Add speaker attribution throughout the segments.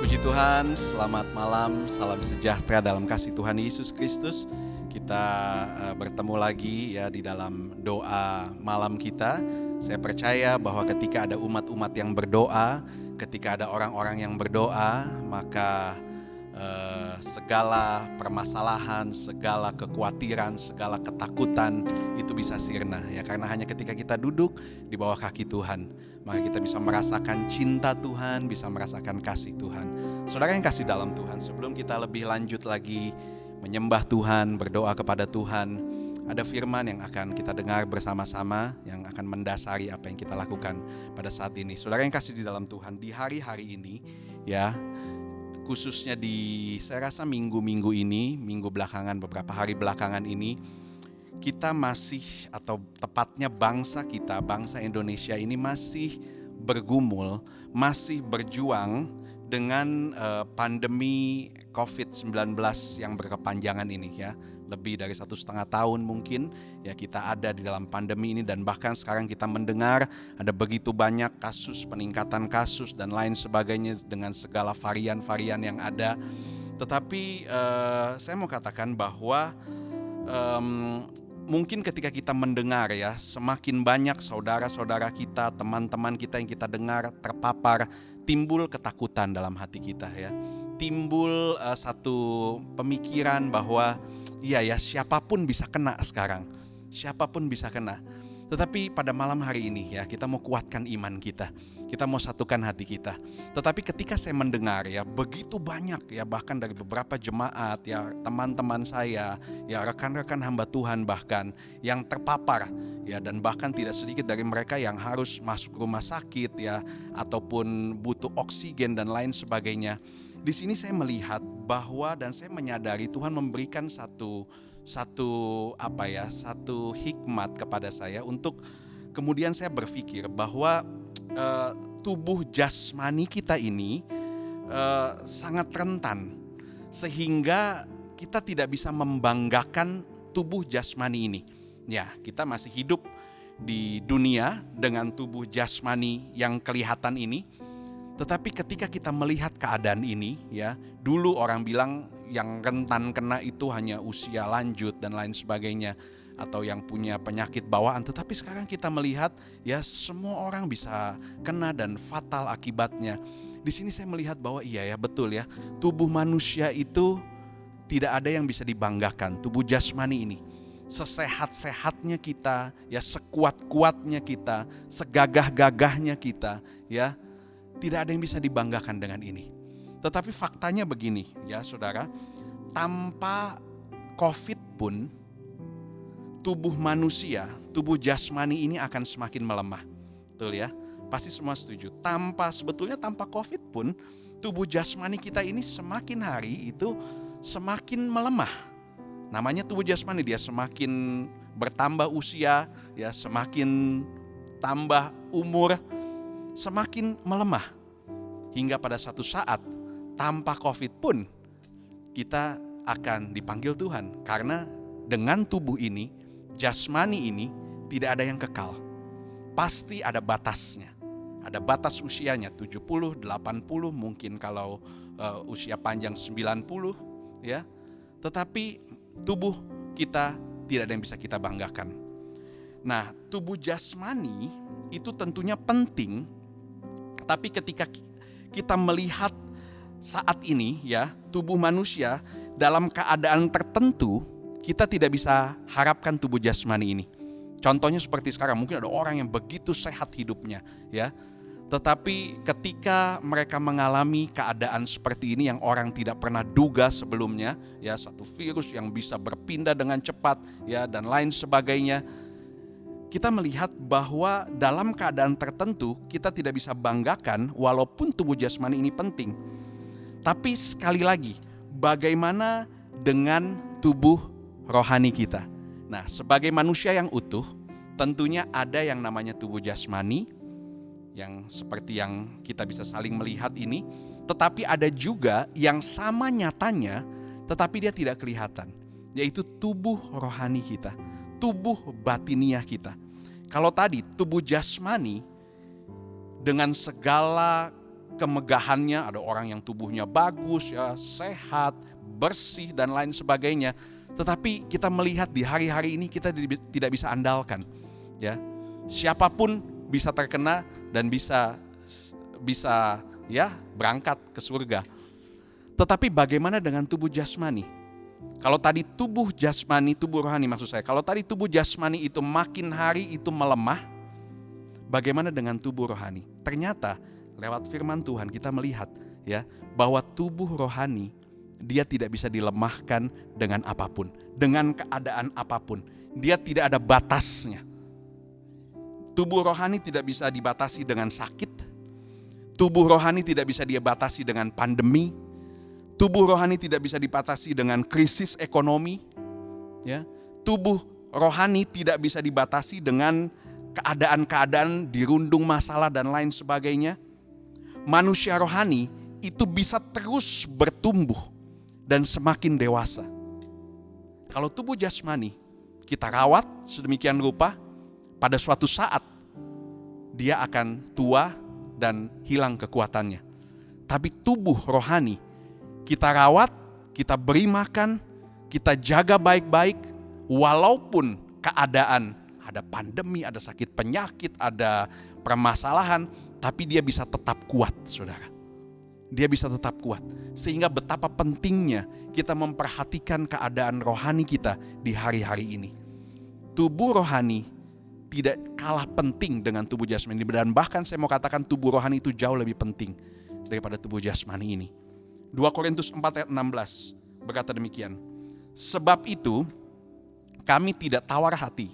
Speaker 1: Puji Tuhan, selamat malam, salam sejahtera dalam kasih Tuhan Yesus Kristus. Kita bertemu lagi ya di dalam doa malam kita. Saya percaya bahwa ketika ada umat-umat yang berdoa, ketika ada orang-orang yang berdoa, maka segala permasalahan, segala kekhawatiran, segala ketakutan itu bisa sirna ya, karena hanya ketika kita duduk di bawah kaki Tuhan, maka kita bisa merasakan cinta Tuhan, bisa merasakan kasih Tuhan. Saudara yang kasih dalam Tuhan, sebelum kita lebih lanjut lagi menyembah Tuhan, berdoa kepada Tuhan, ada firman yang akan kita dengar bersama-sama yang akan mendasari apa yang kita lakukan pada saat ini. Saudara yang kasih di dalam Tuhan, di hari-hari ini ya, khususnya di saya rasa minggu-minggu ini, minggu belakangan, beberapa hari belakangan ini, kita masih, atau tepatnya bangsa kita, bangsa Indonesia ini masih bergumul, masih berjuang dengan pandemi COVID-19 yang berkepanjangan ini ya. Lebih dari 1,5 tahun mungkin ya kita ada di dalam pandemi ini, dan bahkan sekarang kita mendengar ada begitu banyak kasus, peningkatan kasus dan lain sebagainya dengan segala varian-varian yang ada. Tetapi saya mau katakan bahwa mungkin ketika kita mendengar ya, semakin banyak saudara-saudara kita, teman-teman kita yang kita dengar terpapar, timbul ketakutan dalam hati kita ya. Timbul satu pemikiran bahwa iya ya, siapapun bisa kena sekarang. Siapapun bisa kena. Tetapi pada malam hari ini ya, kita mau kuatkan iman kita. Kita mau satukan hati kita. Tetapi ketika saya mendengar ya, begitu banyak ya, bahkan dari beberapa jemaat ya, teman-teman saya ya, rekan-rekan hamba Tuhan bahkan yang terpapar ya, dan bahkan tidak sedikit dari mereka yang harus masuk rumah sakit ya, ataupun butuh oksigen dan lain sebagainya. Di sini saya melihat bahwa, dan saya menyadari Tuhan memberikan satu hikmat kepada saya untuk kemudian saya berpikir bahwa tubuh jasmani kita ini sangat rentan, sehingga kita tidak bisa membanggakan tubuh jasmani ini. Ya, kita masih hidup di dunia dengan tubuh jasmani yang kelihatan ini. Tetapi ketika kita melihat keadaan ini ya, dulu orang bilang yang rentan kena itu hanya usia lanjut dan lain sebagainya, atau yang punya penyakit bawaan. Tetapi sekarang kita melihat ya, semua orang bisa kena dan fatal akibatnya. Di sini saya melihat bahwa iya ya, betul ya, tubuh manusia itu tidak ada yang bisa dibanggakan. Tubuh jasmani ini, sesehat-sehatnya kita ya, sekuat-kuatnya kita, segagah-gagahnya kita ya, tidak ada yang bisa dibanggakan dengan ini. Tetapi faktanya begini ya saudara, tanpa COVID pun tubuh manusia, tubuh jasmani ini akan semakin melemah. Betul ya? Pasti semua setuju. Sebetulnya tanpa COVID pun tubuh jasmani kita ini semakin hari itu semakin melemah. Namanya tubuh jasmani, dia semakin bertambah usia ya, semakin tambah umur, semakin melemah. Hingga pada satu saat tanpa COVID pun kita akan dipanggil Tuhan. Karena dengan tubuh ini, jasmani ini, tidak ada yang kekal. Pasti ada batasnya. Ada batas usianya, 70, 80, mungkin kalau usia panjang 90 ya. Tetapi tubuh kita tidak ada yang bisa kita banggakan. Nah, tubuh jasmani itu tentunya penting. Tapi ketika kita melihat saat ini ya, tubuh manusia dalam keadaan tertentu, kita tidak bisa harapkan tubuh jasmani ini. Contohnya seperti sekarang, mungkin ada orang yang begitu sehat hidupnya ya, tetapi ketika mereka mengalami keadaan seperti ini yang orang tidak pernah duga sebelumnya ya, satu virus yang bisa berpindah dengan cepat ya, dan lain sebagainya, kita melihat bahwa dalam keadaan tertentu kita tidak bisa banggakan walaupun tubuh jasmani ini penting. Tapi sekali lagi, bagaimana dengan tubuh rohani kita? Nah, sebagai manusia yang utuh, tentunya ada yang namanya tubuh jasmani yang seperti yang kita bisa saling melihat ini, tetapi ada juga yang sama nyatanya tetapi dia tidak kelihatan, yaitu tubuh rohani kita, tubuh batiniah kita. Kalau tadi tubuh jasmani dengan segala kemegahannya, ada orang yang tubuhnya bagus, ya, sehat, bersih dan lain sebagainya. Tetapi kita melihat di hari-hari ini kita tidak bisa andalkan, ya. Siapapun bisa terkena dan bisa ya berangkat ke surga. Tetapi bagaimana dengan tubuh jasmani? Kalau tadi tubuh jasmani, tubuh rohani maksud saya. Kalau tadi tubuh jasmani itu makin hari itu melemah, bagaimana dengan tubuh rohani? Ternyata lewat firman Tuhan kita melihat, ya, bahwa tubuh rohani dia tidak bisa dilemahkan dengan apapun, dengan keadaan apapun. Dia tidak ada batasnya. Tubuh rohani tidak bisa dibatasi dengan sakit. Tubuh rohani tidak bisa dibatasi dengan pandemi. Tubuh rohani tidak bisa dibatasi dengan krisis ekonomi. Ya. Tubuh rohani tidak bisa dibatasi dengan keadaan-keadaan dirundung masalah dan lain sebagainya. Manusia rohani itu bisa terus bertumbuh dan semakin dewasa. Kalau tubuh jasmani kita rawat sedemikian rupa, pada suatu saat dia akan tua dan hilang kekuatannya. Tapi tubuh rohani kita rawat, kita beri makan, kita jaga baik-baik, walaupun keadaan ada pandemi, ada sakit penyakit, ada permasalahan, tapi dia bisa tetap kuat, saudara. Dia bisa tetap kuat. Sehingga betapa pentingnya kita memperhatikan keadaan rohani kita di hari-hari ini. Tubuh rohani tidak kalah penting dengan tubuh jasmani. Dan bahkan saya mau katakan tubuh rohani itu jauh lebih penting daripada tubuh jasmani ini. 2 Korintus 4 ayat 16 berkata demikian. Sebab itu kami tidak tawar hati.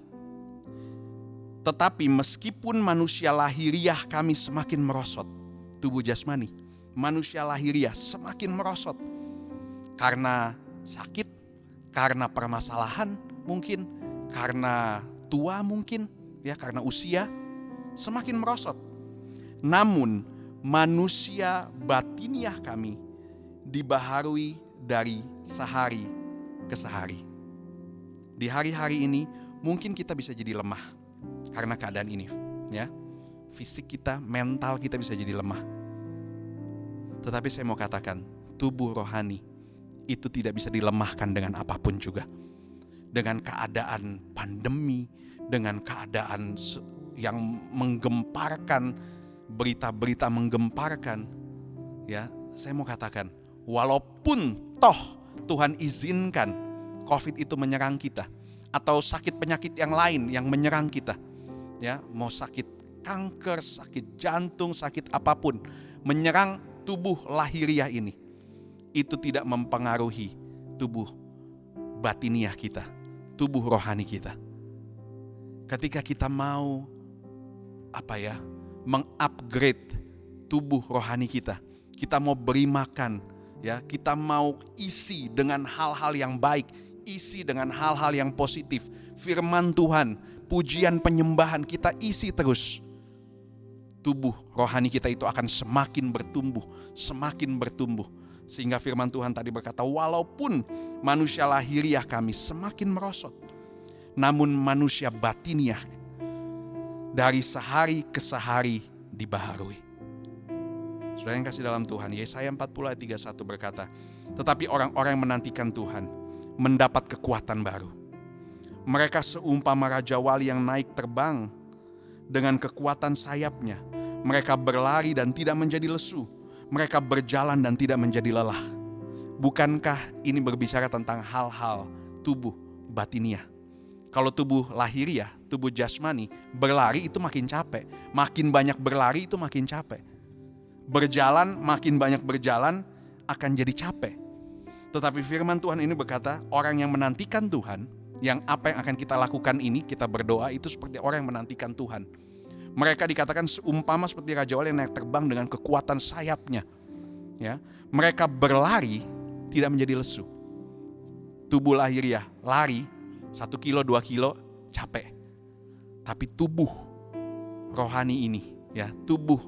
Speaker 1: Tetapi meskipun manusia lahiriah kami semakin merosot. Tubuh jasmani, manusia lahiriah semakin merosot. Karena sakit, karena permasalahan mungkin, karena tua mungkin, ya, karena usia semakin merosot. Namun manusia batiniah kami dibaharui dari sehari ke sehari. Di hari-hari ini mungkin kita bisa jadi lemah karena keadaan ini, ya. Fisik kita, mental kita bisa jadi lemah. Tetapi saya mau katakan, tubuh rohani itu tidak bisa dilemahkan dengan apapun juga. Dengan keadaan pandemi, dengan keadaan yang menggemparkan, berita-berita menggemparkan, ya, saya mau katakan, walaupun toh Tuhan izinkan COVID itu menyerang kita, atau sakit penyakit yang lain yang menyerang kita, ya, mau sakit kanker, sakit jantung, sakit apapun, menyerang tubuh lahiriah ini, itu tidak mempengaruhi tubuh batiniah kita, tubuh rohani kita. Ketika kita mau mengupgrade tubuh rohani kita, kita mau beri makan, ya, kita mau isi dengan hal-hal yang baik, isi dengan hal-hal yang positif, firman Tuhan, pujian penyembahan kita isi terus. Tubuh rohani kita itu akan semakin bertumbuh, semakin bertumbuh. Sehingga firman Tuhan tadi berkata, walaupun manusia lahiriah kami semakin merosot, namun manusia batiniah dari sehari ke sehari dibaharui. Saudara yang kasih dalam Tuhan, Yesaya 40 ayat 31 berkata, tetapi orang-orang yang menantikan Tuhan mendapat kekuatan baru. Mereka seumpama raja wali yang naik terbang dengan kekuatan sayapnya. Mereka berlari dan tidak menjadi lesu. Mereka berjalan dan tidak menjadi lelah. Bukankah ini berbicara tentang hal-hal tubuh batiniah? Kalau tubuh lahiriah, tubuh jasmani, berlari itu makin capek. Makin banyak berlari itu makin capek. Berjalan, makin banyak berjalan akan jadi capek. Tetapi firman Tuhan ini berkata, orang yang menantikan Tuhan, yang apa yang akan kita lakukan ini, kita berdoa itu seperti orang yang menantikan Tuhan. Mereka dikatakan seumpama seperti raja wali yang naik terbang dengan kekuatan sayapnya. Ya, mereka berlari tidak menjadi lesu. Tubuh lahiriah lari 1 kilo 2 kilo capek. Tapi tubuh rohani ini, ya, tubuh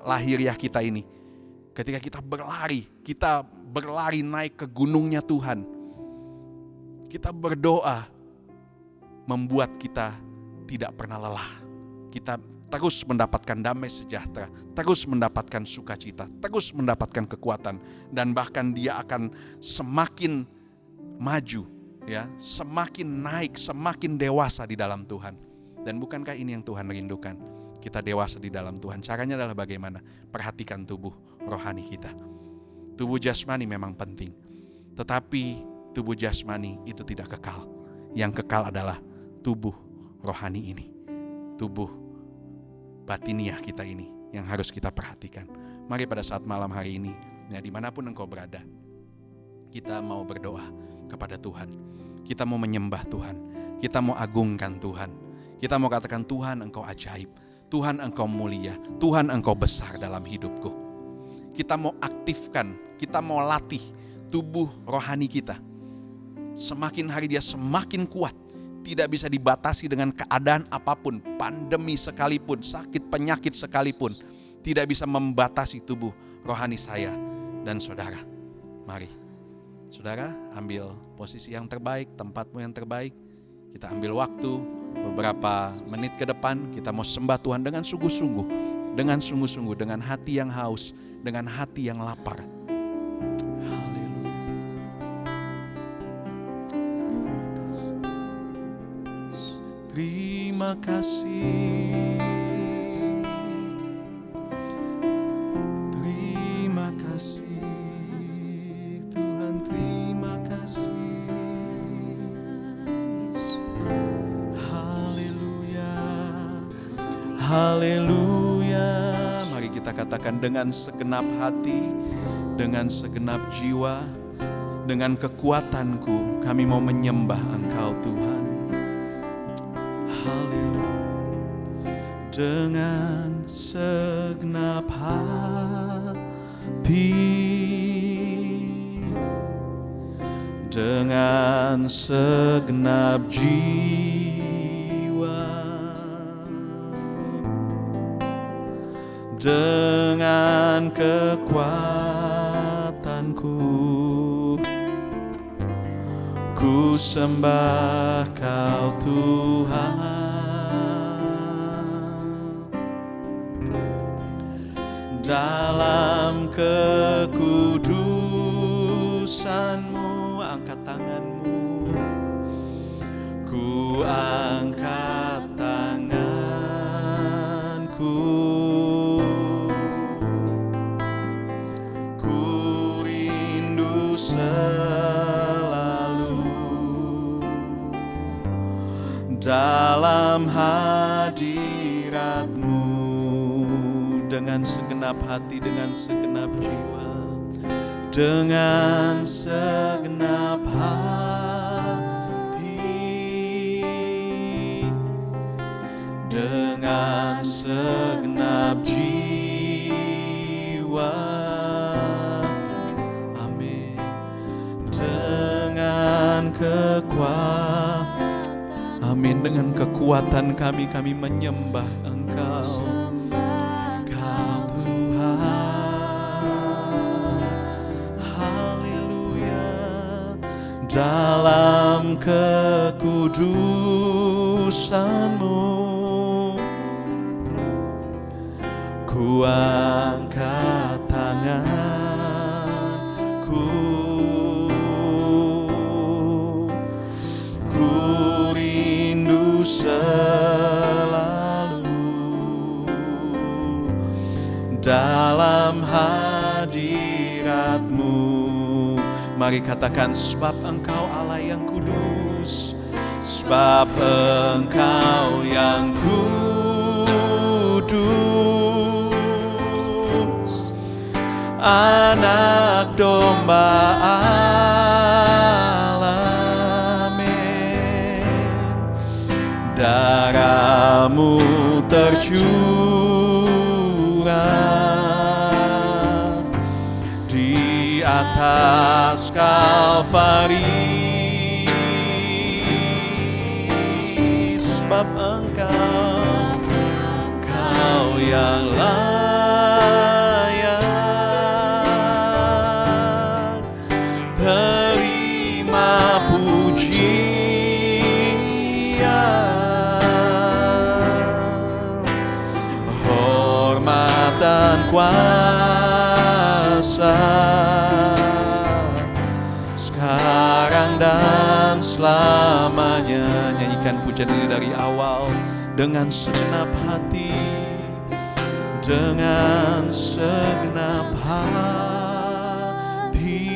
Speaker 1: lahiriah kita ini, ketika kita berlari naik ke gunungnya Tuhan, kita berdoa membuat kita tidak pernah lelah. kita terus mendapatkan damai sejahtera, terus mendapatkan sukacita, terus mendapatkan kekuatan, dan bahkan dia akan semakin maju, ya, semakin naik, semakin dewasa di dalam Tuhan. Dan bukankah ini yang Tuhan rindukan? Kita dewasa di dalam Tuhan. Caranya adalah bagaimana? Perhatikan tubuh rohani kita. Tubuh jasmani memang penting, tetapi tubuh jasmani itu tidak kekal. Yang kekal adalah tubuh rohani ini, tubuh batiniah kita ini yang harus kita perhatikan. Mari pada saat malam hari ini, ya, dimanapun engkau berada, kita mau berdoa kepada Tuhan. Kita mau menyembah Tuhan, kita mau agungkan Tuhan, kita mau katakan, Tuhan engkau ajaib, Tuhan engkau mulia, Tuhan engkau besar dalam hidupku. Kita mau aktifkan, kita mau latih tubuh rohani kita. Semakin hari dia semakin kuat, tidak bisa dibatasi dengan keadaan apapun, pandemi sekalipun, sakit penyakit sekalipun, tidak bisa membatasi tubuh rohani saya dan saudara. Mari, saudara, ambil posisi yang terbaik, tempatmu yang terbaik. Kita ambil waktu beberapa menit ke depan, kita mau sembah Tuhan dengan sungguh-sungguh, dengan hati yang haus, dengan hati yang lapar. Terima kasih, terima kasih Tuhan, terima kasih. Haleluya, haleluya. Mari kita katakan dengan segenap hati, dengan segenap jiwa, dengan kekuatanku, kami mau menyembah Engkau Tuhan. Dengan segenap hati, dengan segenap jiwa, dengan kekuatanku, ku sembah Kau Tuhan. Dalam kekudusan-Mu, angkat tanganmu, ku angkat tanganku, ku rindu selalu dalam hadirat-Mu. Dengan segenap hati, dengan segenap jiwa, dengan segenap hati, dengan segenap jiwa. Amin. Dengan kekuatan, amin, dengan kekuatan kami menyembah Engkau. Dalam kekudusan-Mu, ku angkat tanganku, ku rindu selalu dalam hadirat-Mu. Mari katakan, sebab Engkau Allah yang kudus, sebab Engkau yang kudus, Anak domba Allah, amin. Darah-Mu tercurah di atas Kalvari, sebab Engkau yang layak terima pujian. kuasa, sekarang dan selamanya. Nyanyikan pujian ini dari awal dengan segenap hati, dengan segenap hati,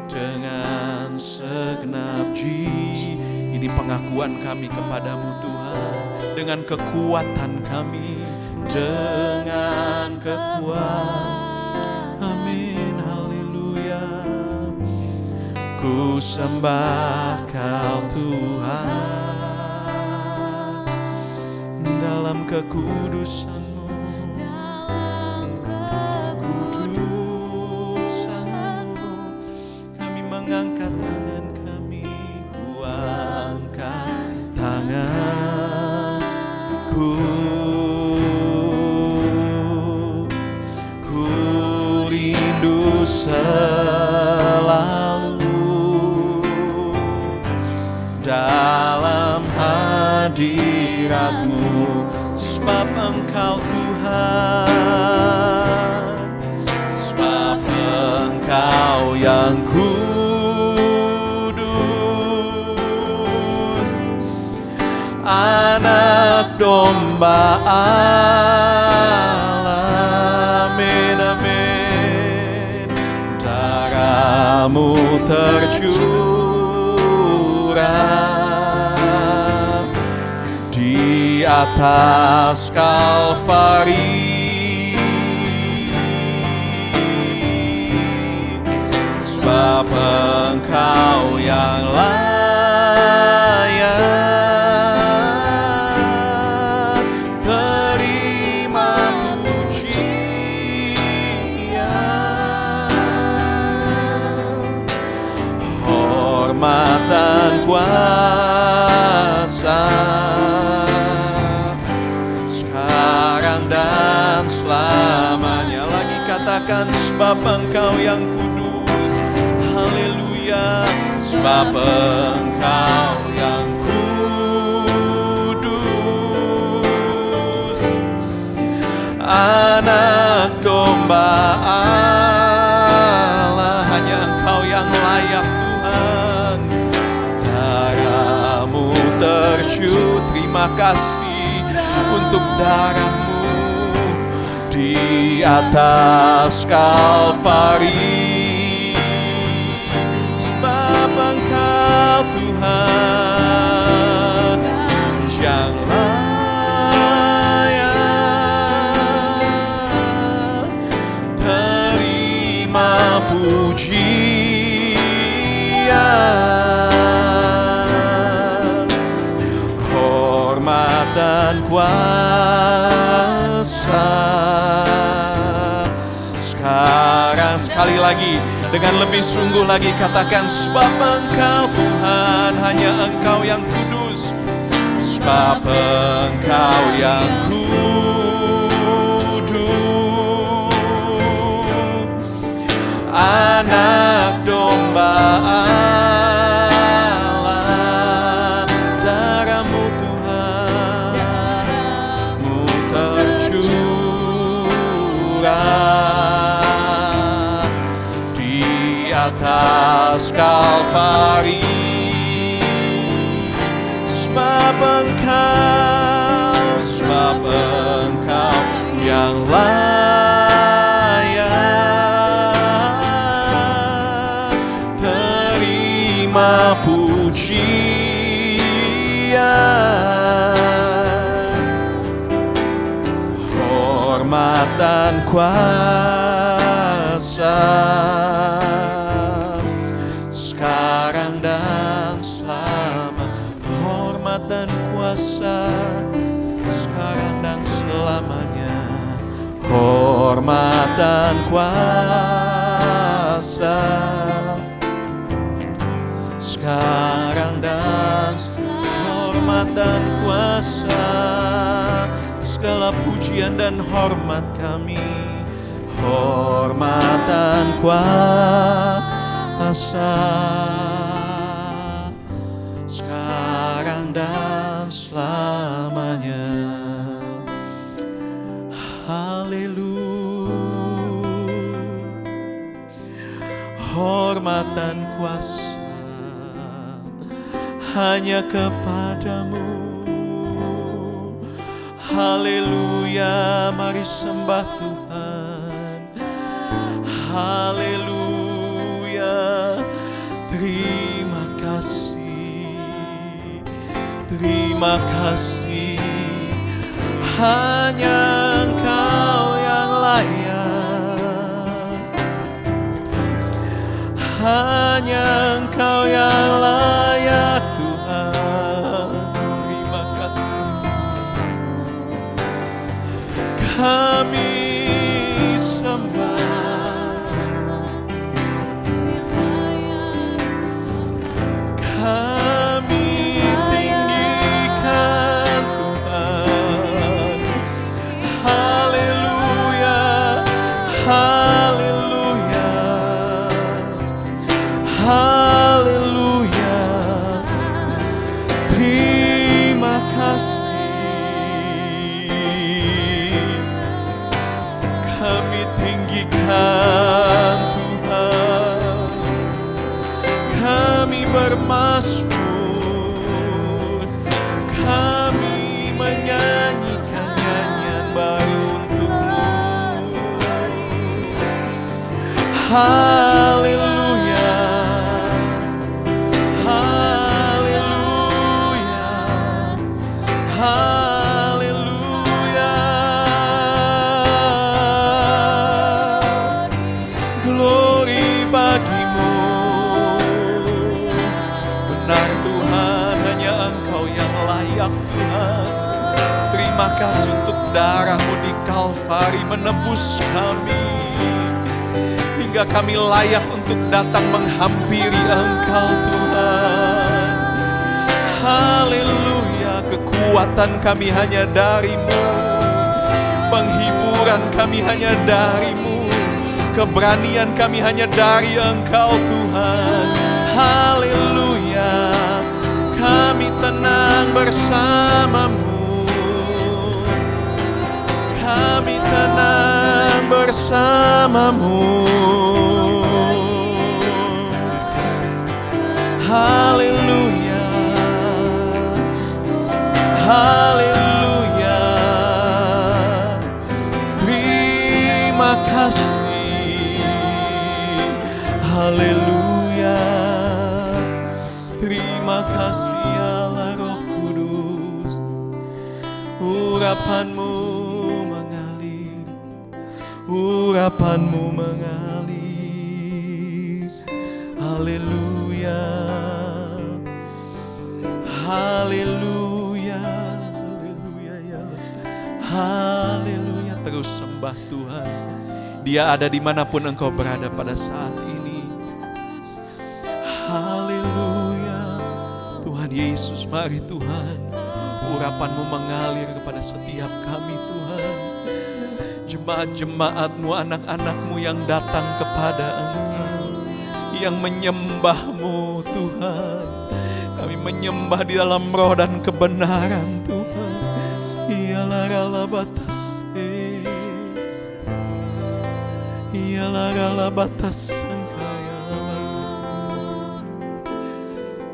Speaker 1: dengan segenap jiwa. Ini pengakuan kami kepadamu Tuhan, dengan kekuatan kami, dengan kekuatan. Amin, haleluya. Ku sembah Kau Tuhan, dalam kekudusan-Mu, kami mengangkat tangan kami, ku angkat tanganku, ku rindu selalu dalam hadirat-Mu, sebab Engkau Tuhan, sebab Engkau yang kudus, Anak Domba Allah. Amin, amin. Darah-Mu tercurah di atas Kalvari, sebab Engkau yang layak terima pujian, hormat dan kuasa, sekarang dan selamanya. Lagi katakan, sebab Engkau yang kudus, haleluya, sebab Engkau yang kudus, Anak Domba Allah. Hanya Engkau yang layak Tuhan, darah-Mu tercurah. Terima kasih untuk darah-Mu di atas Kalvari, sebab Engkau Tuhan yang layak terima pujian, hormat dan kuasa. Sekarang sekali lagi dengan lebih sungguh lagi katakan, sebab Engkau Tuhan, hanya Engkau yang kudus, sebab Engkau yang kudus, Anak Domba Allah. Darah-Mu Tuhan, Mu tercurah di atas Kalvari, sebab Engkau yang layak terima pujian, hormat dan kuasa, sekarang dan selama. Hormat dan kuasa, sekarang dan selamanya. Hormat dan kuasa, sekarang dan hormat dan kuasa, segala pujian dan hormat kami, hormat dan kuasa, sekarang dan selamanya.
Speaker 2: Haleluya. Hormat dan kuasa hanya kepadamu. Haleluya, mari sembah Tuhan. Haleluya, terima kasih, terima kasih. Hanya Engkau yang layak, hanya Engkau yang layak Tuhan. Terima kasih. Kami sembah, kami tinggikan Tuhan. Haleluya, haleluya, haleluya. Terima kasih. Kami tinggikan Tuhan, kami bermazmur, kami menyanyikan nyanyian baru untuk-Mu. Haleluya, haleluya, haleluya. Glory bagi-Mu. Benar Tuhan, hanya Engkau yang layak Tuhan. Terima kasih untuk darah-Mu di Kalvari menebus kami, hingga kami layak untuk datang menghampiri Engkau Tuhan. Haleluya, kekuatan kami hanya dari-Mu, penghiburan kami hanya dari-Mu, keberanian kami hanya dari Engkau Tuhan. Haleluya, kami tenang bersama-Mu, kami tenang bersama-Mu. Haleluya, haleluya. Terima kasih. Haleluya. Terima kasih Allah Roh Kudus. Urapan-Mu mengalir, urapan-Mu mengalir. Haleluya, haleluya, haleluya ya Allah. Haleluya. Terus sembah Tuhan. Dia ada dimanapun engkau berada pada saat ini. Haleluya. Tuhan Yesus, mari Tuhan, urapan-Mu mengalir kepada setiap kami Tuhan. Jemaat-jemaat-Mu, anak-anak-Mu yang datang kepada Engkau, yang menyembah-Mu Tuhan. Kami menyembah di dalam roh dan kebenaran Tuhan. Ialah rala batas, ialah rala batas.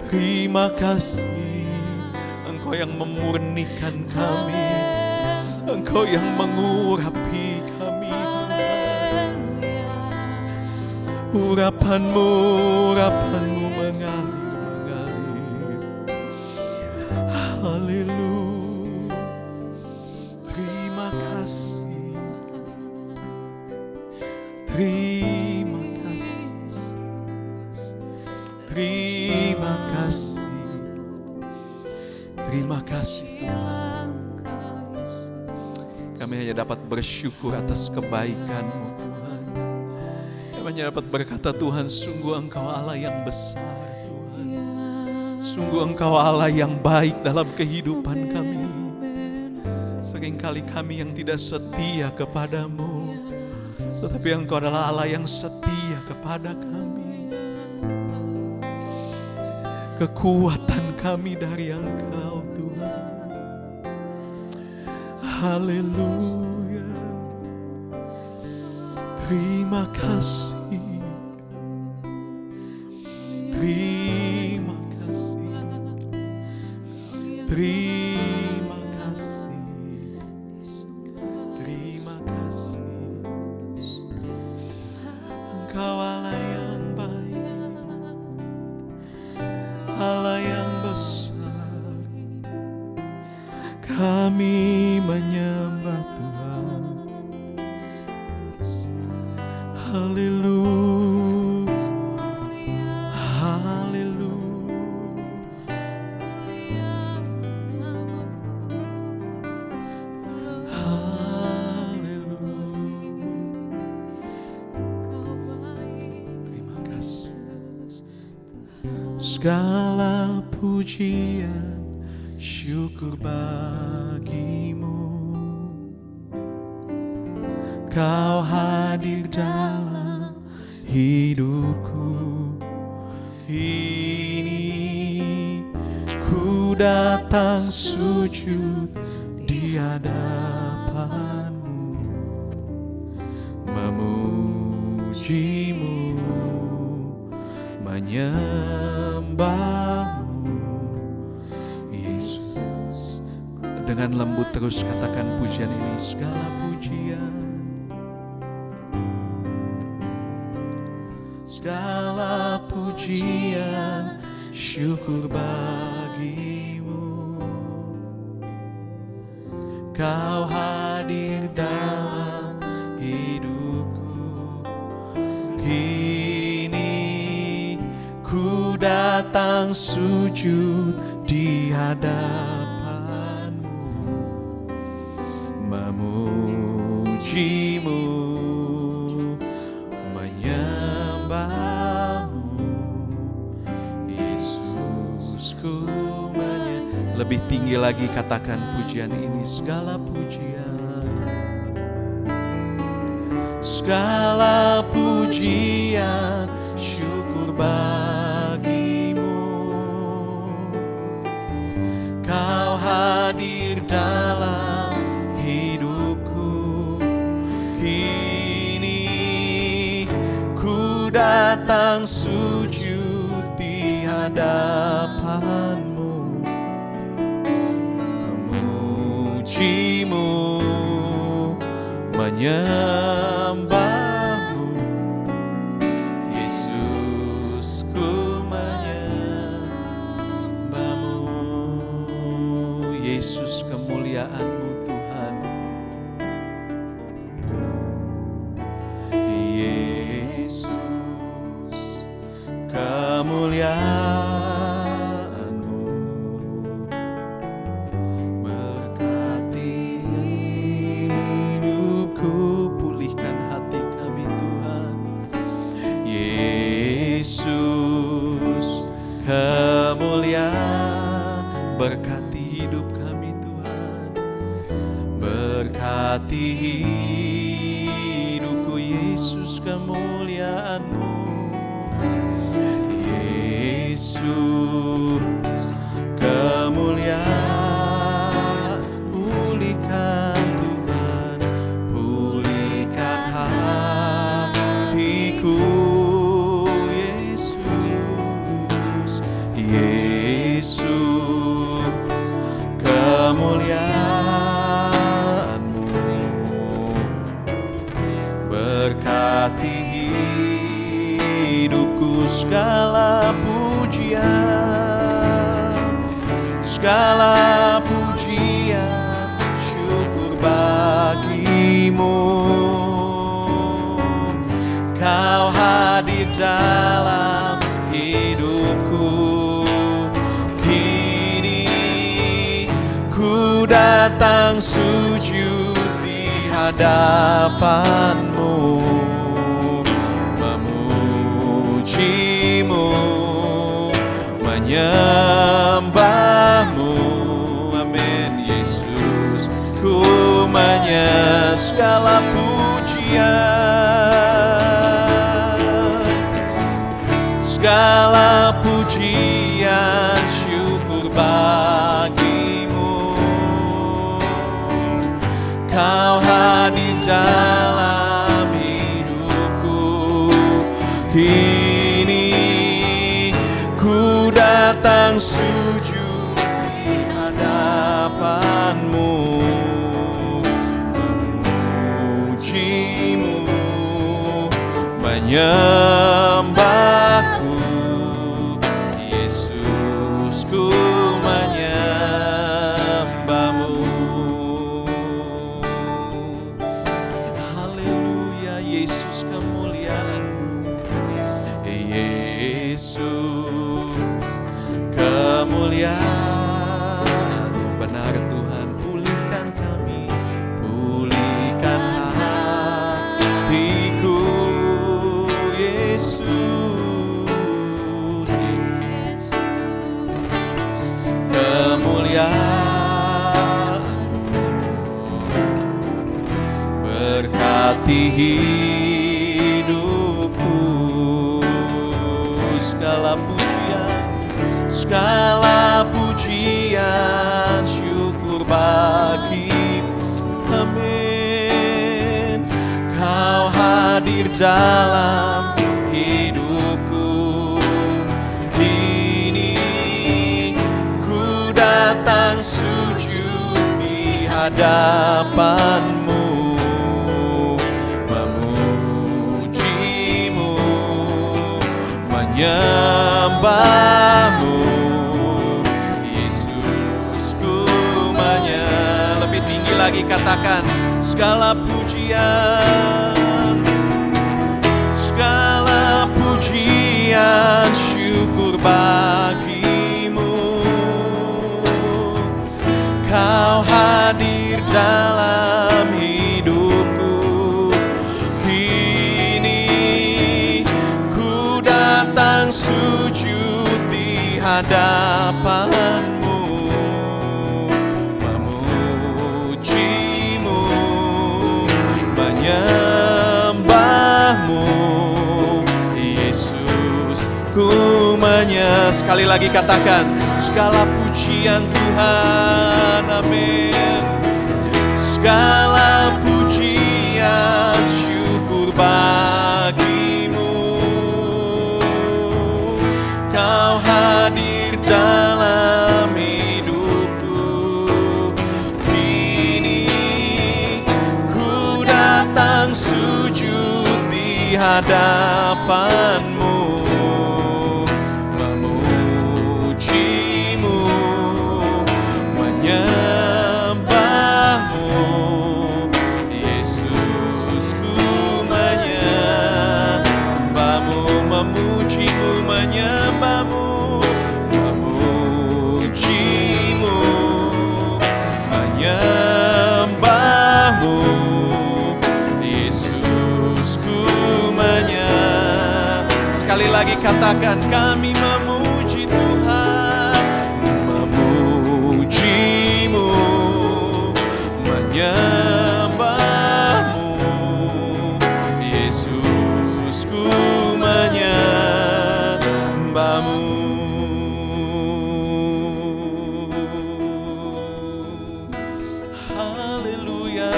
Speaker 2: Terima kasih, Engkau yang memurnikan kami, Engkau yang mengurapi kami Tuhan. Urapan-Mu, urapan-Mu mengalir. Haleluya. Terima kasih, terima kasih, terima kasih, terima kasih Tuhan. Kami hanya dapat bersyukur atas kebaikan-Mu Tuhan. Kami hanya dapat berkata, Tuhan, sungguh Engkau Allah yang besar Tuhan. Sungguh Engkau Allah yang baik dalam kehidupan kami. Seringkali kami yang tidak setia kepadamu, tetapi Engkau adalah Allah yang setia kepada kami. Kekuatan kami dari Engkau Tuhan. Haleluya. Terima kasih, terima kasih, terima kasih, terima kasih. Engkau Allah yang baik, Allah yang besar. Kami menyembah Tuhan. Haleluya, haleluya, haleluya. Terima kasih. Segala pujian, syukur bagimu. Kau hadir dalam hidupku. Kini ku datang sujud di hadapanmu, memujimu, menyembahmu, Yesus. Dengan lembut terus katakan pujian ini, segala pujian, segala pujian, syukur bagimu. Kau hadir dalam hidupku. Kini ku datang sujud di hadapanmu, memujimu, lebih tinggi lagi katakan pujian ini, segala pujian, segala pujian, syukur bagimu. Kau hadir dalam hidupku. Kini ku datang sujud di hadapanmu, menyembahmu, Yesus, ku menyembahmu. Yesus, kemuliaan-Mu Tuhan. Yesus, kemuliaan kemuliaan, berkati hidup kami Tuhan, berkati hidupku Yesus, kemuliaan-Mu. Yesus, kemuliaan, pulihkan Tuhan, pulihkan hatiku. Yesus, kemuliaan-Mu, berkati hidupku. Segala pujian, segala pujian, syukur bagimu. Kau hadir dalam hidupku. Ku datang sujud di hadapan-Mu, memujimu, menyembah-Mu. Amin. Yesus, ku menyembah, segala pujian, segala pujian, syukur bagimu. Kau hadir dalam hidupku. menyembahmu, Yesus ku menyembahmu. Haleluya, Yesus kemuliaan-Mu, Yesus kemuliaan. Benar Tuhan, pulihkan kami, pulihkan hatiku, Yesus, kemuliaan-Mu berkati hidupku. Segala pujian, syukur bagi, amin. Kau hadir dalam hidupku, kini ku datang sujud di hadapan-Mu, memuji-Mu, menyembah-Mu, Yesus ku menyembah. Lebih tinggi lagi katakan, segala pujian, syukur bagi-Mu. Kau hadir dalam hidupku, kini ku datang sujud di hadapan-Mu, memuji-Mu, menyembah-Mu, Yesus ku sekali lagi katakan, segala pujian Tuhan, amin. Segala pujian, syukur bagi-Mu. Kau hadir dalam hidupku, kini ku datang sujud di hadapan-Mu, memuji-Mu, menyembah-Mu, Yesus ku menyembah-Mu, memuji-Mu, menyembah-Mu, memuji-Mu, menyembah-Mu, Yesus ku menyembah. Sekali lagi katakan, kami memuji Tuhan, memuji-Mu, menyembah-Mu, Yesus ku menyembah-Mu. Haleluya,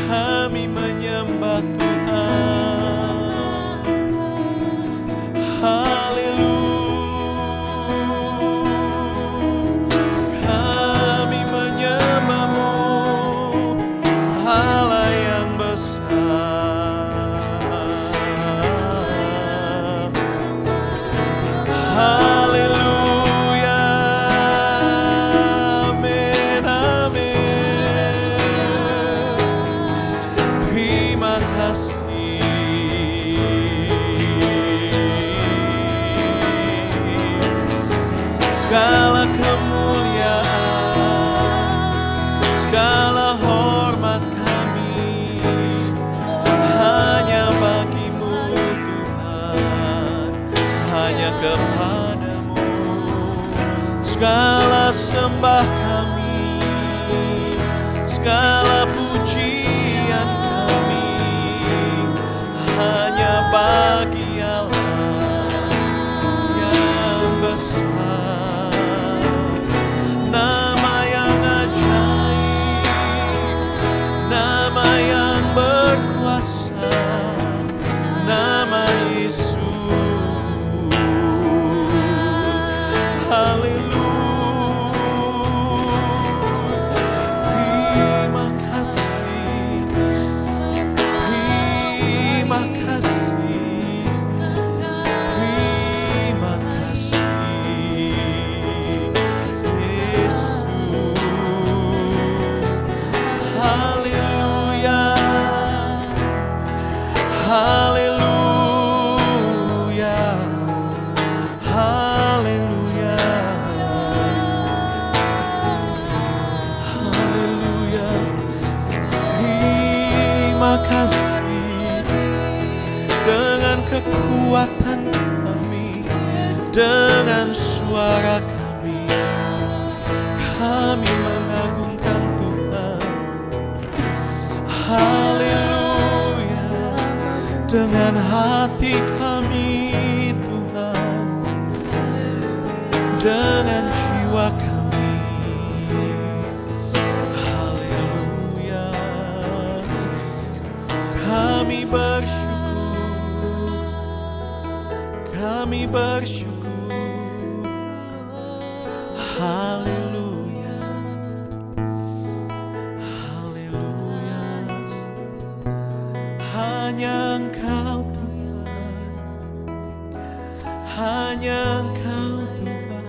Speaker 2: kami menyembah Tuhan. Haleluya, kami menyembah-Mu, Allah yang besar. Haleluya, amin, amin. Terima kasih. Segala kemuliaan, segala hormat kami hanya bagi-Mu Tuhan, hanya kepadamu. Segala sembah kami, segala pujian kami hanya bagi Allah yang besar. Nama yang ajaib, nama yang berkuasa, nama Yesus. Haleluya, Haleluya, haleluya, haleluya. Terima kasih dengan kekuatan kami, dengan suara kami mengagungkan Tuhan. Haleluya, dengan hati kami Tuhan, dengan jiwa kami. Haleluya, kami bersyukur, kami bersyukur. Haleluya, haleluya. Hanya Engkau Tuhan, hanya Engkau Tuhan.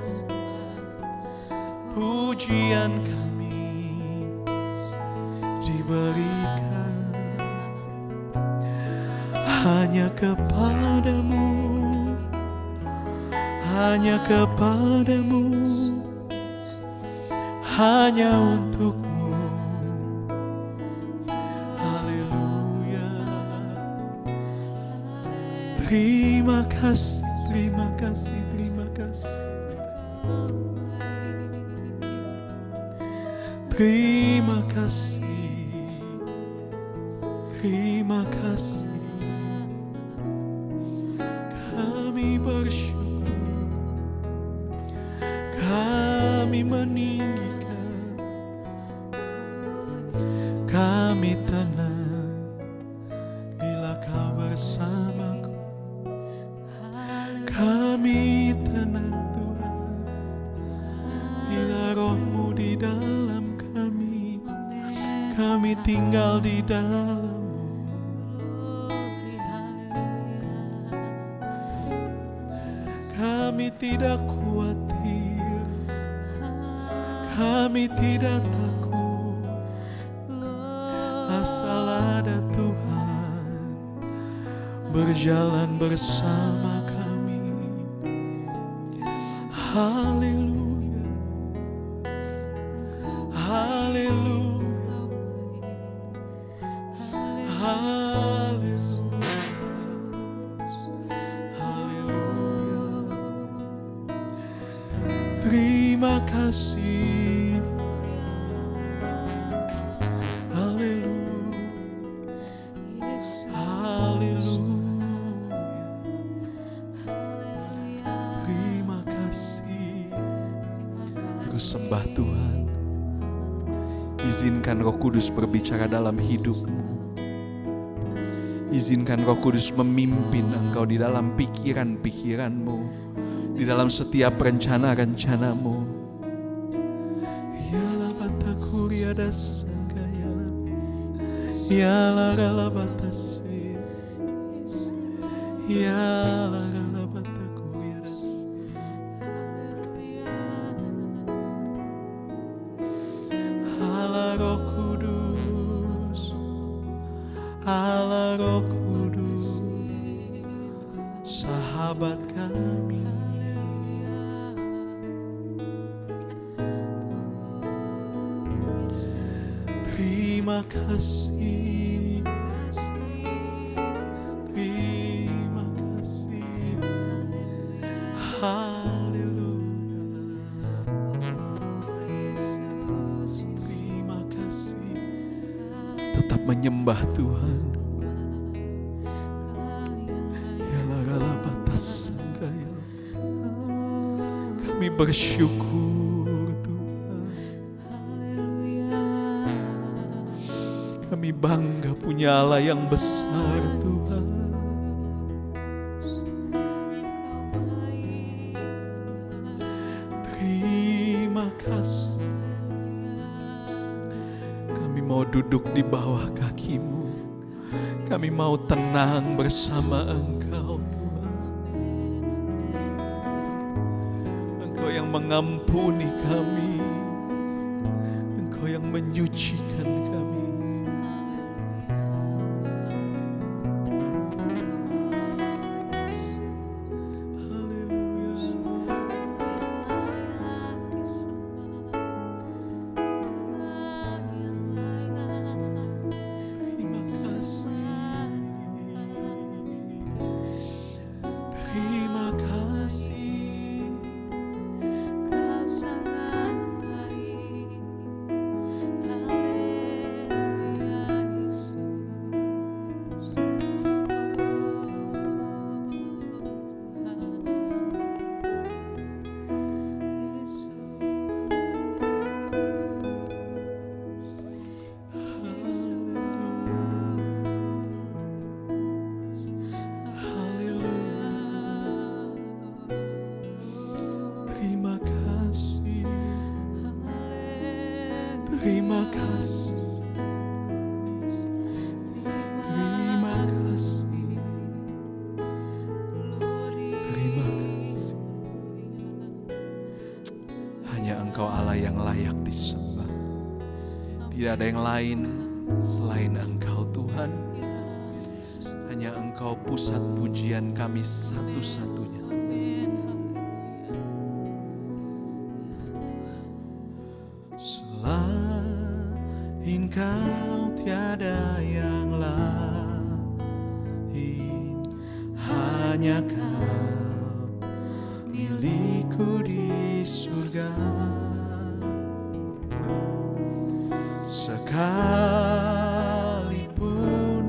Speaker 2: Pujian kami diberikan hanya kepadamu, hanya kepadamu, hanya untukmu. Haleluya. Terima kasih, terima kasih, terima kasih. Terima kasih, terima kasih. Kami bersyukur, kami meninggikan, kami tenang bila Kau bersamaku. Kami tenang Tuhan bila Roh-Mu di dalam kami, kami tinggal di dalam-Mu. Kami tidak khawatir, kami tidak takut, asal ada Tuhan berjalan bersama kami. Haleluya, haleluya, haleluya, haleluya. Terima kasih. Haleluya, haleluya. Terima kasih. Terus sembah Tuhan. Izinkan Roh Kudus berbicara dalam hidupmu. Izinkan Roh Kudus memimpin engkau di dalam pikiran-pikiranmu, di dalam setiap rencana-rencanamu. Yalah batakuria dasangaya, yalah rala batase, yalah rala batakuria das. Allah Roh Kudus, Allah Roh Kudus, sahabat kami. Terima kasih, terima kasih. Haleluya, terima kasih. Tetap menyembah Tuhan. Yalah rala batas sanggaya. Kami bersyukur Tuhan. Kami bangga punya Allah yang besar Tuhan. Terima kasih. Kami mau duduk di bawah kaki-Mu. Kami mau tenang bersama Engkau Tuhan. Engkau yang mengampuni kami, Engkau yang menyucikan kami. Tidak ada yang lain selain Engkau Tuhan. Hanya Engkau pusat pujian kami satu-satunya. Selain Kau tiada yang lain, hanya Kau milikku di surga. Sekalipun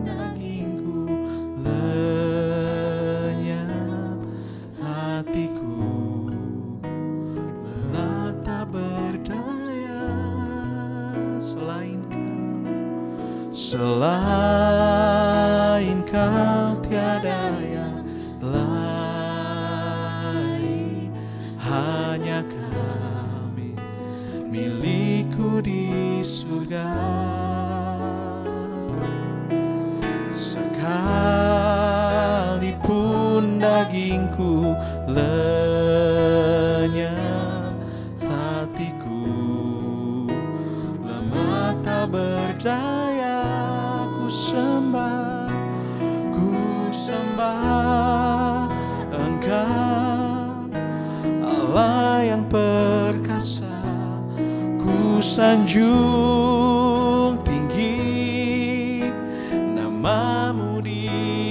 Speaker 2: dagingku lenyap, hatiku lelah tak berdaya. Selain Kau tiada yang lain, hanya Kami milikku di surga. Sekalipun dagingku lenyap, hatiku lemah tak berdaya. Ku sembah Engkau, Allah yang perkasa. Ku sanjung tinggi nama-Mu di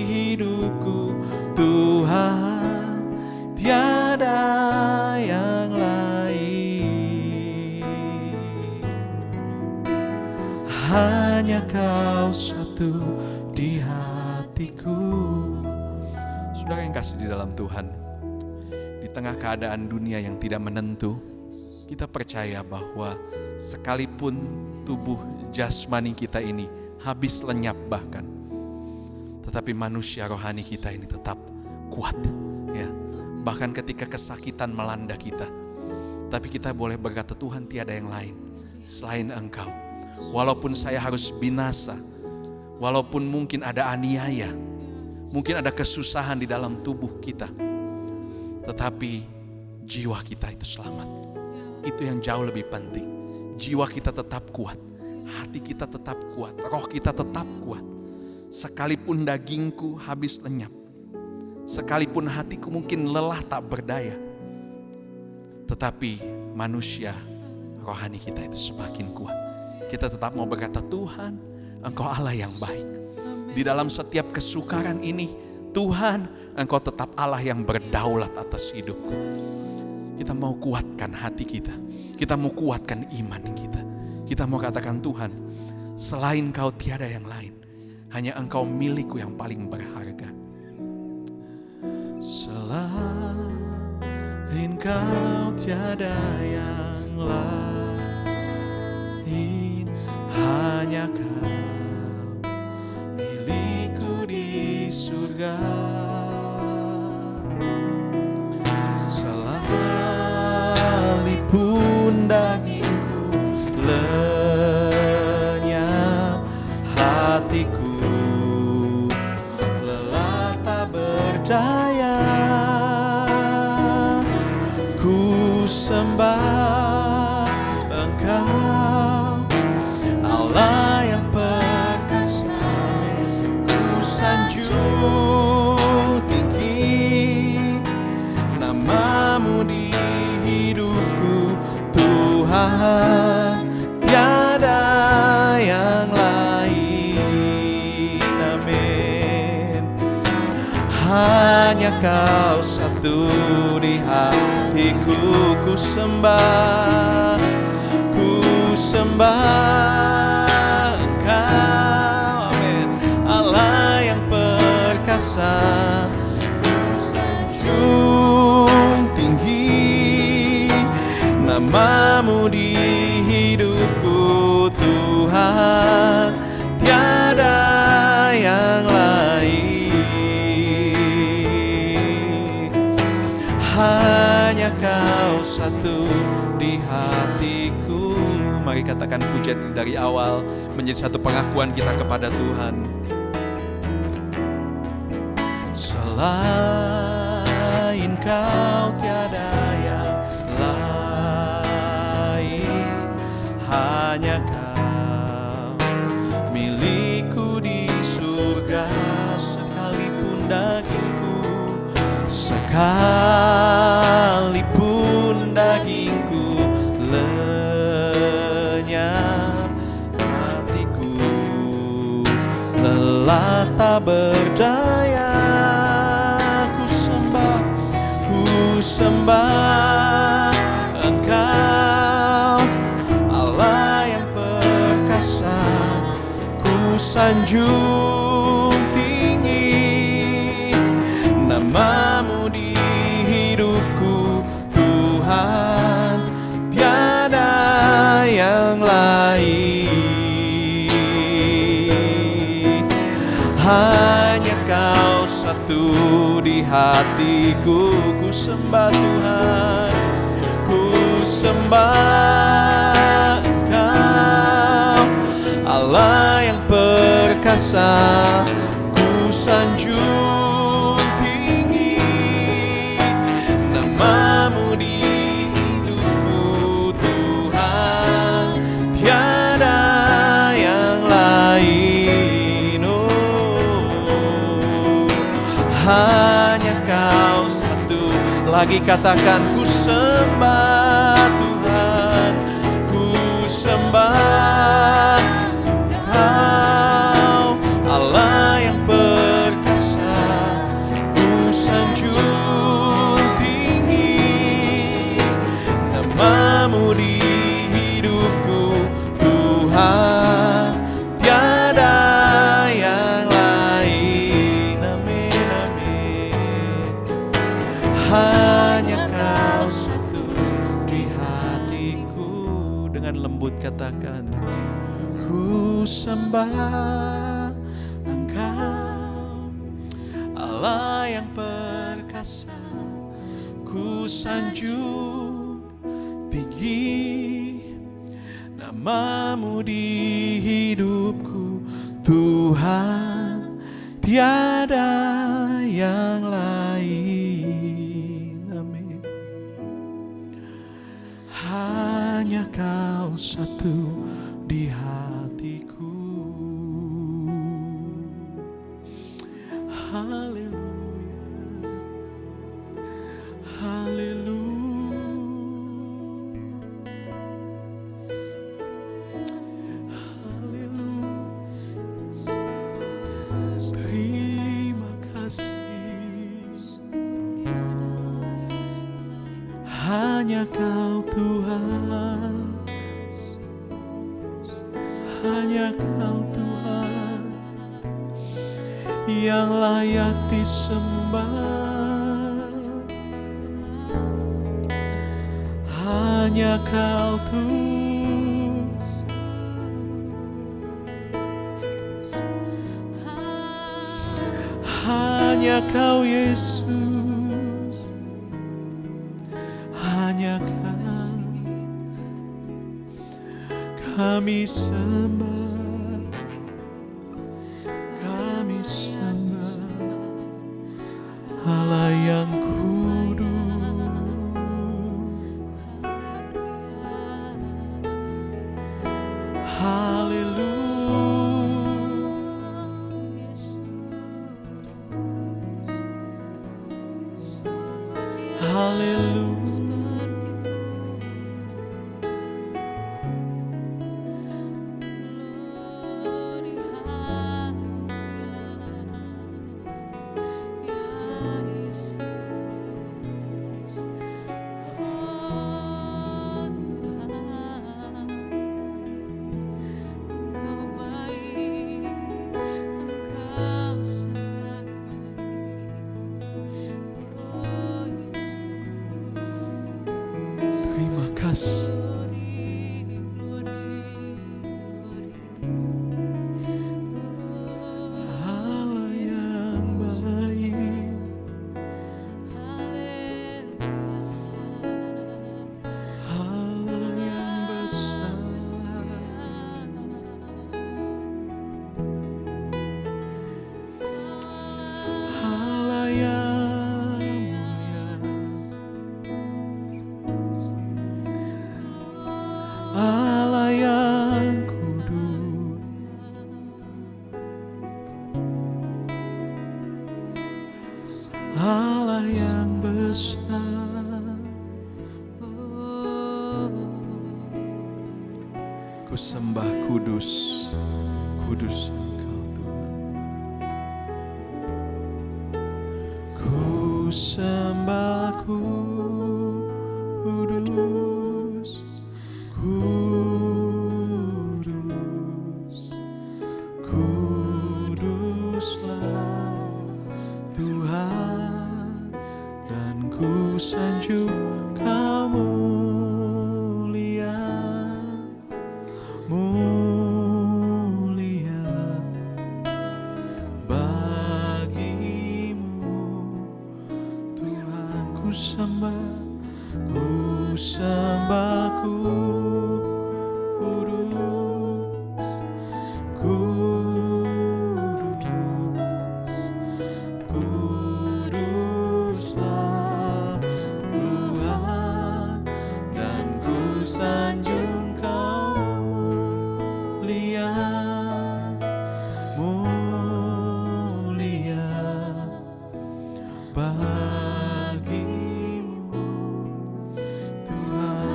Speaker 2: hidupku, Tuhan, tiada yang lain. Hanya Kau satu di hatiku. Saudara yang kasih di dalam Tuhan, di tengah keadaan dunia yang tidak menentu, kita percaya bahwa sekalipun tubuh jasmani kita ini habis lenyap bahkan, tetapi manusia rohani kita ini tetap kuat, ya. Bahkan ketika kesakitan melanda kita, tapi kita boleh berkata, Tuhan, tiada yang lain selain Engkau. Walaupun saya harus binasa, walaupun mungkin ada aniaya, mungkin ada kesusahan di dalam tubuh kita, tetapi jiwa kita itu selamat. Itu yang jauh lebih penting. Jiwa kita tetap kuat, hati kita tetap kuat, roh kita tetap kuat. Sekalipun dagingku habis lenyap, sekalipun hatiku mungkin lelah tak berdaya, tetapi manusia rohani kita itu semakin kuat. Kita tetap mau berkata, Tuhan, Engkau Allah yang baik. Di dalam setiap kesukaran ini, Tuhan, Engkau tetap Allah yang berdaulat atas hidupku. Kita mau kuatkan hati kita. Kita mau kuatkan iman kita. Kita mau katakan, Tuhan, selain Kau tiada yang lain. Hanya Engkau milikku yang paling berharga. Selain Kau tiada yang lain, hanya Kau milikku di surga. Sekalipun dagingku lenyap, hatiku lelah tak berdaya. Ku sembah Engkau, Allah yang perkasa. Ku sanjung tinggi nama-Mu di hidupku, Tuhan, tiada yang lain. Amin. Hanya Kau satu di hatiku. Ku sembah Engkau, amin, Allah yang perkasa. Ku sanjung tinggi nama-Mu di hidupku, Tuhan, tiada yang lain. Hanya Kau satu di hatiku. Mari katakan pujian dari awal menjadi satu pengakuan kita kepada Tuhan. Selain Kau tiada yang lain, hanya Kau sekalipun dagingku lenyap, hatiku lelah tak berdaya. Ku sembah Engkau, Allah yang perkasa. Ku sanjung tinggi nama-Mu di hidupku, Tuhan, tiada yang lain. Hanya Kau satu di hatiku. Ku sembah Tuhan, ku sembah Engkau, Allah yang perkasa. Ku sanjung tinggi nama-Mu di hidupku, Tuhan, tiada yang lain. Hanya Kau satu. Lagi katakan, ku sembah Tuhan, ku sembah Kau, Allah yang perkasa. Ku sanjung tinggi nama-Mu di hidupku, Tuhan, tiada yang lain. Amin, amin. Hanya Kau satu di hatiku. Dengan lembut katakan, ku sembah Engkau, Allah yang perkasa. Ku sanjung tinggi nama-Mu di hidupku, Tuhan, tiada yang lain. Amin. Hanya Kau satu di hatiku. Haleluya, haleluya, haleluya. Terima kasih. Hanya Kau Tuhan, hanya Kau Tuhan yang layak disembah. Hanya Kau Tuhan, hanya Kau Yesus, hanya Kau kami sembah, kami sembah Allah yang kudus. Haleluya, haleluya. Terima kasih. Allah yang baik, Allah yang besar, Allah yang mulia, Allah yang kudus. Allah yang besar. Ku sembah kudus, kudus Engkau Tuhan. Ku sembah kudus, kudus, kuduslah Tuhan, dan ku sanjung Kau mulia, mulia bagimu Tuhan. Ku sembah kudus, kudus, kuduslah Tuhan, dan ku sanjung Kau mulia, mulia bagimu Tuhan.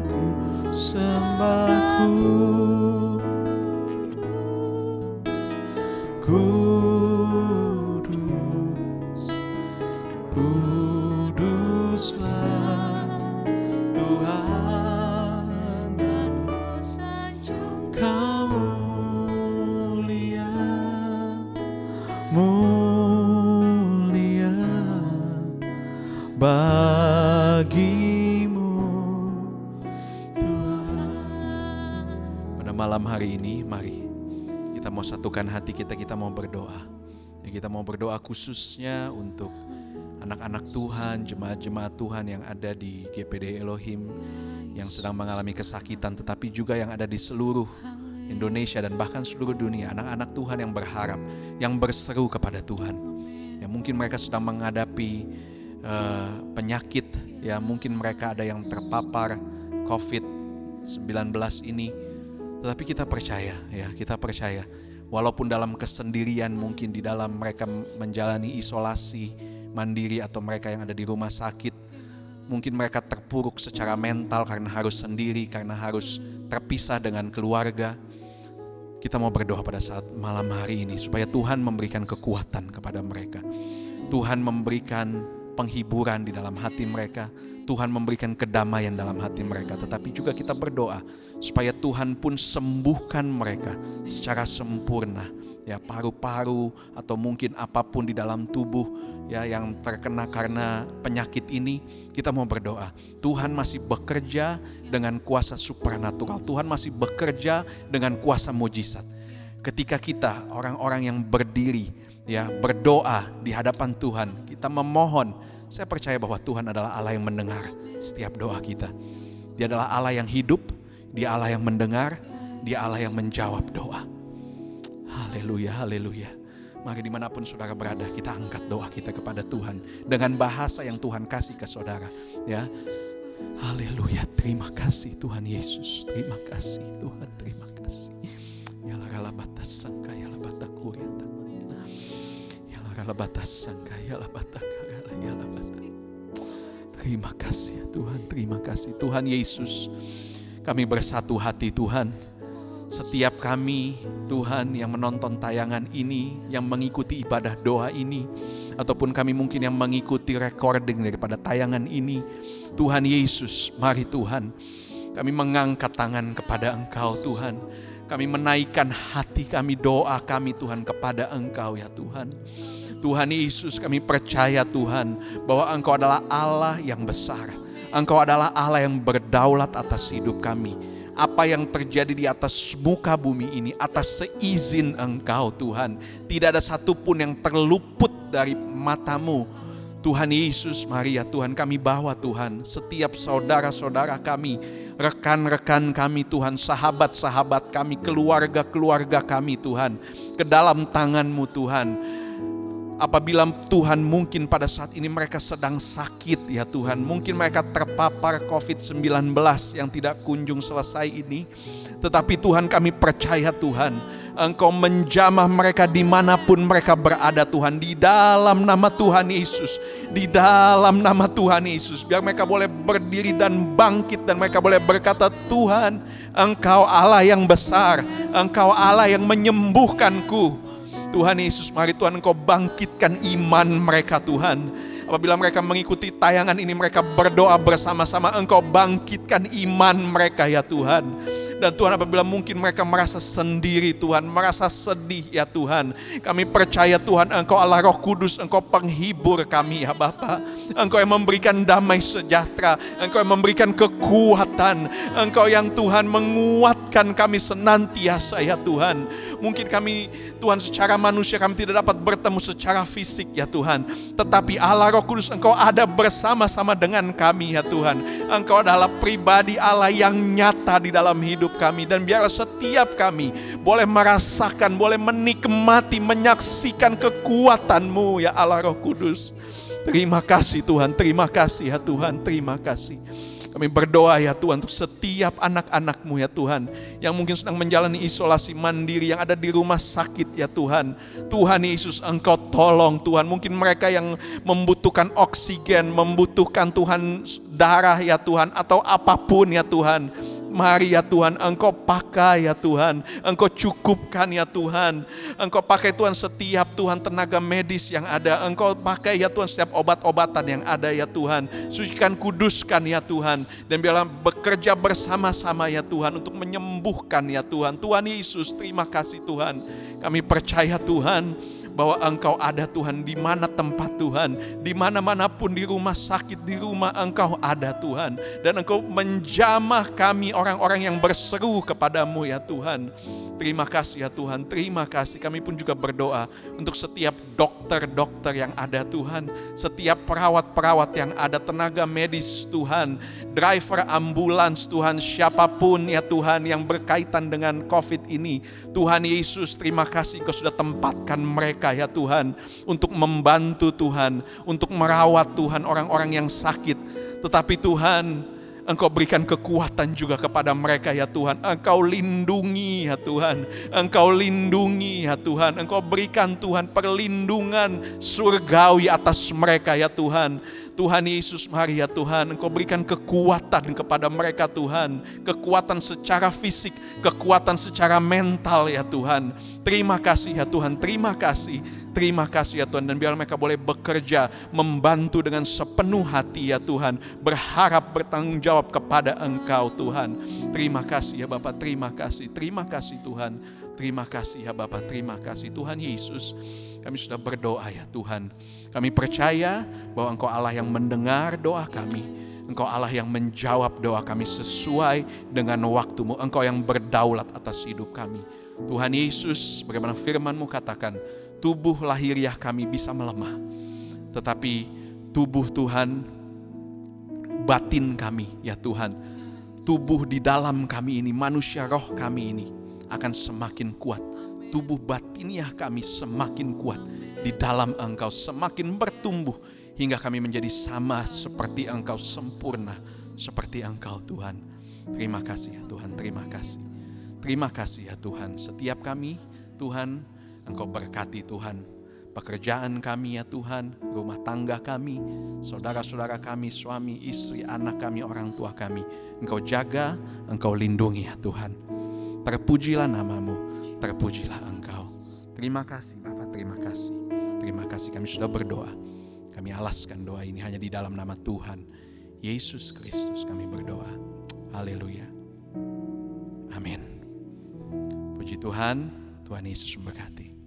Speaker 2: Ku sembah kudus, kuduslah Tuhan, dan ku sanjung Kau mulia, mulia bagimu Tuhan. Pada malam hari ini, mari kita mau satukan hati kita, kita mau berdoa. Ya, kita mau berdoa khususnya untuk anak-anak Tuhan, jemaat-jemaat Tuhan yang ada di GPD Elohim, yang sedang mengalami kesakitan, tetapi juga yang ada di seluruh Indonesia dan bahkan seluruh dunia. Anak-anak Tuhan yang berharap, yang berseru kepada Tuhan. Ya, mungkin mereka sedang menghadapi penyakit, ya mungkin mereka ada yang terpapar COVID-19 ini. Tetapi kita percaya, ya kita percaya, walaupun dalam kesendirian, mungkin di dalam mereka menjalani isolasi mandiri atau mereka yang ada di rumah sakit, mungkin mereka terpuruk secara mental karena harus sendiri, karena harus terpisah dengan keluarga. Kita mau berdoa pada saat malam hari ini supaya Tuhan memberikan kekuatan kepada mereka. Tuhan memberikan penghiburan di dalam hati mereka. Tuhan memberikan kedamaian dalam hati mereka. Tetapi juga kita berdoa supaya Tuhan pun sembuhkan mereka secara sempurna. Ya, paru-paru atau mungkin apapun di dalam tubuh ya yang terkena karena penyakit ini, kita mau berdoa. Tuhan masih bekerja dengan kuasa supranatural. Tuhan masih bekerja dengan kuasa mujizat. Ketika kita orang-orang yang berdiri ya berdoa di hadapan Tuhan, kita memohon, saya percaya bahwa Tuhan adalah Allah yang mendengar setiap doa kita. Dia adalah Allah yang hidup, Dia Allah yang mendengar, Dia Allah yang menjawab doa. Haleluya, haleluya. Mari dimanapun saudara berada, kita angkat doa kita kepada Tuhan dengan bahasa yang Tuhan kasih ke saudara. Ya, haleluya. Terima kasih Tuhan Yesus. Terima kasih Tuhan. Terima kasih. Ya la batas sangka ya la batakuriata. Ya la batas sangka ya la batakara ya la batak. Terima kasih ya Tuhan. Terima kasih Tuhan Yesus. Kami bersatu hati Tuhan. Setiap kami Tuhan yang menonton tayangan ini, yang mengikuti ibadah doa ini, ataupun kami mungkin yang mengikuti recording daripada tayangan ini, Tuhan Yesus, mari Tuhan, kami mengangkat tangan kepada Engkau Tuhan. Kami menaikkan hati kami, doa kami Tuhan kepada Engkau ya Tuhan. Tuhan Yesus, kami percaya Tuhan bahwa Engkau adalah Allah yang besar. Engkau adalah Allah yang berdaulat atas hidup kami. Apa yang terjadi di atas muka bumi ini atas seizin Engkau Tuhan. Tidak ada satupun yang terluput dari mata-Mu. Tuhan Yesus, mari ya Tuhan, kami bawa Tuhan setiap saudara-saudara kami, rekan-rekan kami Tuhan, sahabat-sahabat kami, keluarga-keluarga kami Tuhan, ke dalam tangan-Mu Tuhan.
Speaker 1: Apabila Tuhan mungkin pada saat ini mereka sedang sakit ya Tuhan, mungkin mereka terpapar COVID-19 yang tidak kunjung selesai ini, tetapi Tuhan kami percaya Tuhan, Engkau menjamah mereka dimanapun mereka berada Tuhan, di dalam nama Tuhan Yesus, di dalam nama Tuhan Yesus, biar mereka boleh berdiri dan bangkit dan mereka boleh berkata, Tuhan, Engkau Allah yang besar, Engkau Allah yang menyembuhkanku. Tuhan Yesus, mari Tuhan Engkau bangkitkan iman mereka Tuhan. Apabila mereka mengikuti tayangan ini, mereka berdoa bersama-sama, Engkau bangkitkan iman mereka ya Tuhan. Dan Tuhan, apabila mungkin mereka merasa sendiri Tuhan, merasa sedih ya Tuhan, kami percaya Tuhan Engkau Allah Roh Kudus, Engkau penghibur kami ya Bapa. Engkau yang memberikan damai sejahtera, Engkau yang memberikan kekuatan, Engkau yang Tuhan menguatkan kami senantiasa ya Tuhan. Mungkin kami Tuhan secara manusia kami tidak dapat bertemu secara fisik ya Tuhan, tetapi Allah Roh Kudus Engkau ada bersama-sama dengan kami ya Tuhan. Engkau adalah pribadi Allah yang nyata di dalam hidup kami, dan biarlah setiap kami boleh merasakan, boleh menikmati, menyaksikan kekuatan-Mu ya Allah Roh Kudus. Terima kasih Tuhan, terima kasih ya Tuhan, terima kasih. Kami berdoa ya Tuhan untuk setiap anak-anak-Mu ya Tuhan, yang mungkin sedang menjalani isolasi mandiri, yang ada di rumah sakit ya Tuhan. Tuhan Yesus, Engkau tolong Tuhan. Mungkin mereka yang membutuhkan oksigen, membutuhkan Tuhan darah ya Tuhan, atau apapun ya Tuhan. Mari ya Tuhan, Engkau pakai ya Tuhan, Engkau cukupkan ya Tuhan. Engkau pakai Tuhan setiap Tuhan tenaga medis yang ada, Engkau pakai ya Tuhan setiap obat-obatan yang ada ya Tuhan. Sucikan, kuduskan ya Tuhan, dan biarlah bekerja bersama-sama ya Tuhan untuk menyembuhkan ya Tuhan. Tuhan Yesus, terima kasih Tuhan. Kami percaya Tuhan bahwa Engkau ada Tuhan di mana tempat Tuhan, di mana-manapun, di rumah sakit, di rumah Engkau ada Tuhan, dan Engkau menjamah kami orang-orang yang berseru kepadamu ya Tuhan. Terima kasih ya Tuhan, terima kasih. Kami pun juga berdoa untuk setiap dokter-dokter yang ada Tuhan, setiap perawat-perawat yang ada, tenaga medis Tuhan, driver ambulans Tuhan, siapapun ya Tuhan yang berkaitan dengan COVID ini. Tuhan Yesus, terima kasih Engkau sudah tempatkan mereka ya Tuhan, untuk membantu Tuhan, untuk merawat Tuhan orang-orang yang sakit. Tetapi Tuhan, Engkau berikan kekuatan juga kepada mereka ya Tuhan. Engkau lindungi ya Tuhan, Engkau lindungi ya Tuhan. Engkau berikan Tuhan perlindungan surgawi atas mereka ya Tuhan. Tuhan Yesus, mari ya Tuhan, Engkau berikan kekuatan kepada mereka Tuhan. Kekuatan secara fisik, kekuatan secara mental ya Tuhan. Terima kasih ya Tuhan, terima kasih. Terima kasih ya Tuhan, dan biar mereka boleh bekerja, membantu dengan sepenuh hati ya Tuhan. Berharap bertanggung jawab kepada Engkau Tuhan. Terima kasih ya Bapa, terima kasih. Terima kasih Tuhan. Terima kasih ya Bapa, terima kasih Tuhan Yesus. Kami sudah berdoa ya Tuhan. Kami percaya bahwa Engkau Allah yang mendengar doa kami. Engkau Allah yang menjawab doa kami sesuai dengan waktu-Mu. Engkau yang berdaulat atas hidup kami. Tuhan Yesus, bagaimana firman-Mu katakan, tubuh lahiriah kami bisa melemah, tetapi tubuh Tuhan, batin kami ya Tuhan, tubuh di dalam kami ini, manusia roh kami ini akan semakin kuat. Tubuh batiniah kami semakin kuat di dalam Engkau, semakin bertumbuh hingga kami menjadi sama seperti Engkau, sempurna seperti Engkau Tuhan. Terima kasih ya Tuhan, terima kasih. Terima kasih ya Tuhan, setiap kami Tuhan, Engkau berkati Tuhan, pekerjaan kami ya Tuhan, rumah tangga kami, saudara-saudara kami, suami, istri, anak kami, orang tua kami. Engkau jaga, Engkau lindungi ya Tuhan. Terpujilah nama-Mu, terpujilah Engkau. Terima kasih Bapak, terima kasih. Terima kasih, kami sudah berdoa. Kami alaskan doa ini hanya di dalam nama Tuhan Yesus Kristus kami berdoa. Haleluya. Amin. Puji Tuhan, Tuhan Yesus memberkati.